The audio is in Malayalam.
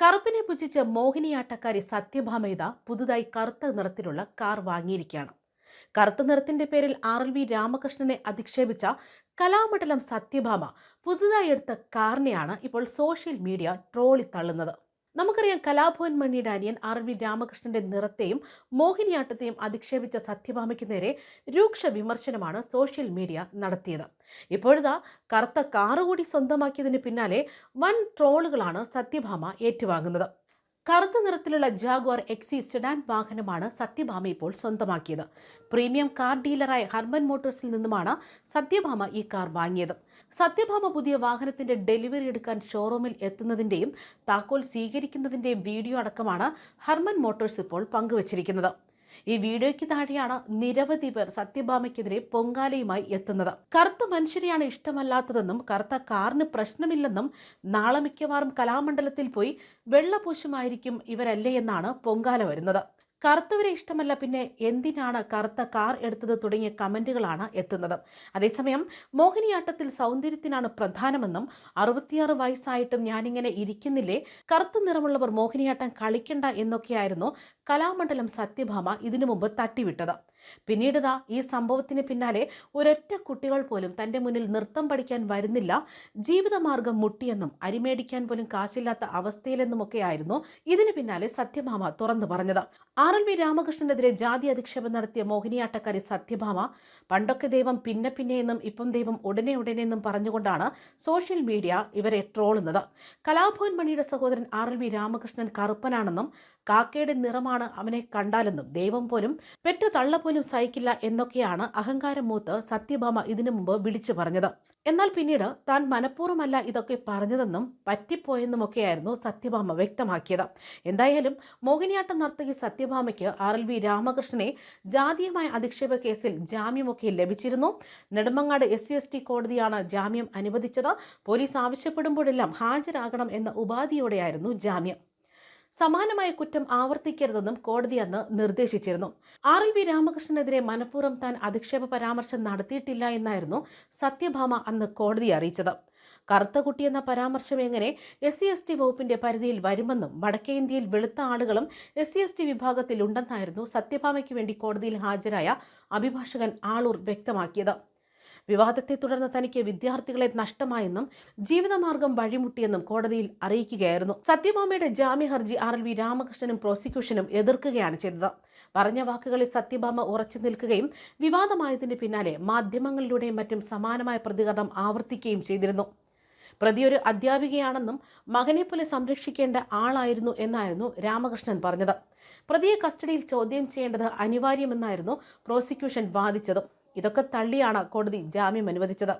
കറുപ്പിനെ പുച്ഛിച്ച് മോഹിനിയാട്ടക്കാരി സത്യഭാമ പുതുതായി കറുത്ത നിറത്തിലുള്ള കാർ വാങ്ങിയിരിക്കുകയാണ്. കറുത്ത നിറത്തിന്റെ പേരിൽ RLV രാമകൃഷ്ണനെ അധിക്ഷേപിച്ച കലാമണ്ഡലം സത്യഭാമ പുതുതായി എടുത്ത കാറിനെയാണ് ഇപ്പോൾ സോഷ്യൽ മീഡിയ ട്രോളി തള്ളുന്നത്. നമുക്കറിയാം, കലാഭവൻ മണിയുടെ അനിയൻ RLV രാമകൃഷ്ണന്റെ നിറത്തെയും മോഹിനിയാട്ടത്തെയും അധിക്ഷേപിച്ച സത്യഭാമയ്ക്ക് നേരെ രൂക്ഷ വിമർശനമാണ് സോഷ്യൽ മീഡിയ നടത്തിയത്. ഇപ്പോഴിതാ കറുത്ത കാറ് കൂടി സ്വന്തമാക്കിയതിന് പിന്നാലെ വൻ ട്രോളുകളാണ് സത്യഭാമ ഏറ്റുവാങ്ങുന്നത്. കറുത്ത നിറത്തിലുള്ള ജാഗ്വാർ XE സെഡാൻ വാഹനമാണ് സത്യഭാമ ഇപ്പോൾ സ്വന്തമാക്കിയത്. പ്രീമിയം കാർ ഡീലറായ ഹർമൻ മോട്ടോഴ്സിൽ നിന്നുമാണ് സത്യഭാമ ഈ കാർ വാങ്ങിയത്. സത്യഭാമ പുതിയ വാഹനത്തിന്റെ ഡെലിവറി എടുക്കാൻ ഷോറൂമിൽ എത്തുന്നതിന്റെയും താക്കോൽ സ്വീകരിക്കുന്നതിന്റെയും വീഡിയോ അടക്കമാണ് ഹർമൻ മോട്ടോഴ്സ് ഇപ്പോൾ പങ്കുവച്ചിരിക്കുന്നത്. ഈ വീഡിയോയ്ക്ക് താഴെയാണ് നിരവധി പേർ സത്യഭാമയ്ക്കെതിരെ പൊങ്കാലയുമായി എത്തുന്നത്. കറുത്ത മനുഷ്യരെയാണ് ഇഷ്ടമല്ലാത്തതെന്നും കറുത്ത കാറിന് പ്രശ്നമില്ലെന്നും നാളെ മിക്കവാറും കലാമണ്ഡലത്തിൽ പോയി വെള്ളപൂശുമായിരിക്കും ഇവരല്ലേ എന്നാണ് പൊങ്കാല വരുന്നത്. കറുത്തവരെ ഇഷ്ടമല്ല, പിന്നെ എന്തിനാണ് കറുത്ത കാർ എടുത്തത് തുടങ്ങിയ കമന്റുകളാണ് എത്തുന്നത്. അതേസമയം മോഹിനിയാട്ടത്തിൽ സൗന്ദര്യത്തിനാണ് പ്രധാനമെന്നും 66 വയസ്സായിട്ടും ഞാനിങ്ങനെ ഇരിക്കുന്നില്ലേ, കറുത്ത നിറമുള്ളവർ മോഹിനിയാട്ടം കളിക്കണ്ട എന്നൊക്കെയായിരുന്നു കലാമണ്ഡലം സത്യഭാമ ഇതിനു മുമ്പ് തട്ടിവിട്ടത്. പിന്നീട് ഈ സംഭവത്തിന് പിന്നാലെ ഒരൊറ്റ കുട്ടികൾ പോലും തന്റെ മുന്നിൽ നൃത്തം പഠിക്കാൻ വരുന്നില്ല, ജീവിതമാർഗം മുട്ടിയെന്നും അരിമേടിക്കാൻ പോലും കാശില്ലാത്ത അവസ്ഥയിലെന്നുമൊക്കെയായിരുന്നു ഇതിന് പിന്നാലെ സത്യഭാമ തുറന്നു പറഞ്ഞത്. RLV രാമകൃഷ്ണനെതിരെ ജാതി അധിക്ഷേപം നടത്തിയ മോഹിനിയാട്ടക്കാരി സത്യഭാമ പണ്ടൊക്കെ ദൈവം പിന്നെ എന്നും ഇപ്പം ദൈവം ഉടനെ എന്നും പറഞ്ഞുകൊണ്ടാണ് സോഷ്യൽ മീഡിയ ഇവരെ ട്രോളുന്നത്. കലാഭവൻ മണിയുടെ സഹോദരൻ RLV രാമകൃഷ്ണൻ കറുപ്പനാണെന്നും കാക്കയുടെ നിറമാണ് അവനെ കണ്ടാലെന്നും ദൈവം പോലും പെറ്റ തള്ള പോലും സഹിക്കില്ല എന്നൊക്കെയാണ് അഹങ്കാരം മൂത്ത് സത്യഭാമ ഇതിനു മുമ്പ് വിളിച്ചു പറഞ്ഞത്. എന്നാൽ പിന്നീട് താൻ മനഃപൂർവ്വമല്ല ഇതൊക്കെ പറഞ്ഞതെന്നും പറ്റിപ്പോയെന്നുമൊക്കെയായിരുന്നു സത്യഭാമ വ്യക്തമാക്കിയത്. എന്തായാലും മോഹിനിയാട്ടം നർത്തകി സത്യഭാമയ്ക്ക് RLV രാമകൃഷ്ണനെ ജാതീയമായ അധിക്ഷേപ കേസിൽ ജാമ്യമൊക്കെ ലഭിച്ചിരുന്നു. നെടുമങ്ങാട് SC/ST കോടതിയാണ് ജാമ്യം അനുവദിച്ചത്. പോലീസ് ആവശ്യപ്പെടുമ്പോഴെല്ലാം ഹാജരാകണം എന്ന ഉപാധിയോടെയായിരുന്നു ജാമ്യം. സമാനമായ കുറ്റം ആവർത്തിക്കരുതെന്നും കോടതി അന്ന് നിർദ്ദേശിച്ചിരുന്നു. RLV രാമകൃഷ്ണനെതിരെ മനഃപൂർവ്വം താൻ അധിക്ഷേപ പരാമർശം നടത്തിയിട്ടില്ല എന്നായിരുന്നു സത്യഭാമ അന്ന് കോടതിയെ അറിയിച്ചത്. കറുത്ത കുട്ടി എന്ന പരാമർശം എങ്ങനെ SC/ST വകുപ്പിന്റെ പരിധിയിൽ വരുമെന്നും വടക്കേ ഇന്ത്യയിൽ വെളുത്ത ആളുകളും SC/ST വിഭാഗത്തിൽ ഉണ്ടെന്നായിരുന്നു സത്യഭാമയ്ക്ക് വേണ്ടി കോടതിയിൽ ഹാജരായ അഭിഭാഷകൻ ആളൂർ വ്യക്തമാക്കിയത്. വിവാദത്തെ തുടർന്ന് തനിക്ക് വിദ്യാർത്ഥികളെ നഷ്ടമായെന്നും ജീവിതമാർഗം വഴിമുട്ടിയെന്നും കോടതിയിൽ അറിയിക്കുകയായിരുന്നു. സത്യഭാമയുടെ ജാമ്യ ഹർജി RLV രാമകൃഷ്ണനും പ്രോസിക്യൂഷനും എതിർക്കുകയാണ് ചെയ്തത്. പറഞ്ഞ വാക്കുകളിൽ സത്യഭാമ ഉറച്ചു നിൽക്കുകയും വിവാദമായതിന് പിന്നാലെ മാധ്യമങ്ങളിലൂടെയും മറ്റും സമാനമായ പ്രതികരണം ആവർത്തിക്കുകയും ചെയ്തിരുന്നു. പ്രതി ഒരു അധ്യാപികയാണെന്നും മകനെപ്പോലെ സംരക്ഷിക്കേണ്ട ആളായിരുന്നു എന്നായിരുന്നു രാമകൃഷ്ണൻ പറഞ്ഞത്. പ്രതിയെ കസ്റ്റഡിയിൽ ചോദ്യം ചെയ്യേണ്ടത് അനിവാര്യമെന്നായിരുന്നു പ്രോസിക്യൂഷൻ വാദിച്ചത്. ഇതൊക്കെ തള്ളിയാണ് കോടതി ജാമ്യം അനുവദിച്ചത്.